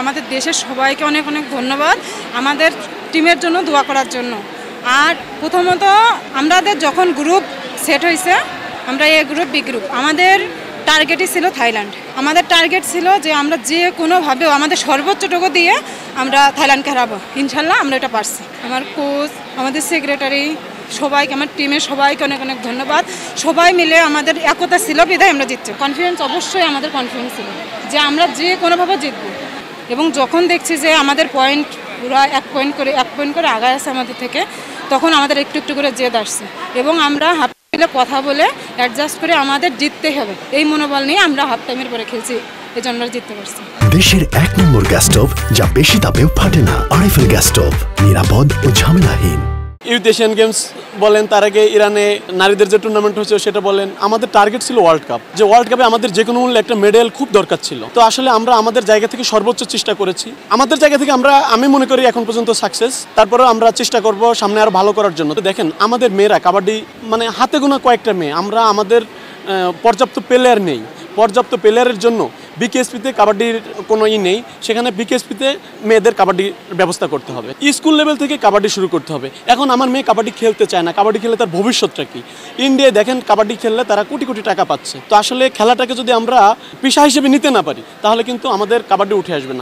আমাদের দেশের সবাইকে অনেক অনেক ধন্যবাদ আমাদের টিমের জন্য দোয়া করার জন্য। আর প্রথমত আমাদের যখন গ্রুপ সেট হয়েছে, আমরা এ গ্রুপ বি গ্রুপ, আমাদের টার্গেটই ছিল থাইল্যান্ড। আমাদের টার্গেট ছিল যে আমরা যে কোনোভাবেও আমাদের সর্বোচ্চটুকু দিয়ে আমরা থাইল্যান্ডকে হারাবো। ইনশাল্লাহ আমরা এটা পারছি। আমার কোচ, আমাদের সেক্রেটারি, সবাইকে, আমার টিমের সবাইকে অনেক অনেক ধন্যবাদ। সবাই মিলে আমাদের একতা ছিল বিধায় আমরা জিতছি। কনফিডেন্স, অবশ্যই আমাদের কনফিডেন্স ছিল যে আমরা যে কোনোভাবে জিতবো। এবং যখন দেখছি যে আমাদের পয়েন্ট পুরো এক পয়েন্ট করে আগায় আছে আমাদের থেকে, তখন আমাদের একটু একটু করে জেদ আসছে এবং আমরা হাফ টাইমে কথা বলে অ্যাডজাস্ট করে আমাদের জিততেই হবে এই মনোবল নিয়ে আমরা হাফ টাইমের পরে খেলছি, এই জন্য আমরা জিততে পারছি। দেশের 1 নম্বর গ্যাস স্টোভ যা বেশি তাপেও ফাটে না, আরএফএল গ্যাস স্টোভ, নিরাপদ ও ঝামেলাহীন। ইউথ এশিয়ান গেমস বলেন, তার আগে ইরানে নারীদের যে টুর্নামেন্ট হচ্ছে সেটা বলেন, আমাদের টার্গেট ছিল ওয়ার্ল্ড কাপ। যে ওয়ার্ল্ড কাপে আমাদের যে কোনো মূল্যে একটা মেডেল খুব দরকার ছিল। তো আসলে আমরা আমাদের জায়গা থেকে সর্বোচ্চ চেষ্টা করেছি। আমাদের জায়গা থেকে আমি মনে করি এখন পর্যন্ত সাকসেস। তারপরেও আমরা চেষ্টা করব সামনে আরো ভালো করার জন্য। তো দেখেন, আমাদের মেয়েরা কাবাডি হাতে গোনা কয়েকটা মেয়ে, আমাদের পর্যাপ্ত প্লেয়ার নেই। পর্যাপ্ত প্লেয়ারের জন্য বিকেএসপিতে কাবাডির কোনো নেই, সেখানে বিকেএসপিতে মেয়েদের কাবাডির ব্যবস্থা করতে হবে। স্কুল লেভেল থেকে কাবাডি শুরু করতে হবে। এখন আমার মেয়ে কাবাডি খেলতে চায় না, কাবাডি খেলে তার ভবিষ্যৎটা কি? ইন্ডিয়ায় দেখেন, কাবাডি খেললে তারা কোটি কোটি টাকা পাচ্ছে। তো আসলে খেলাটাকে যদি আমরা পেশা হিসেবে নিতে না পারি, তাহলে কিন্তু আমাদের কাবাডি উঠে আসবে না।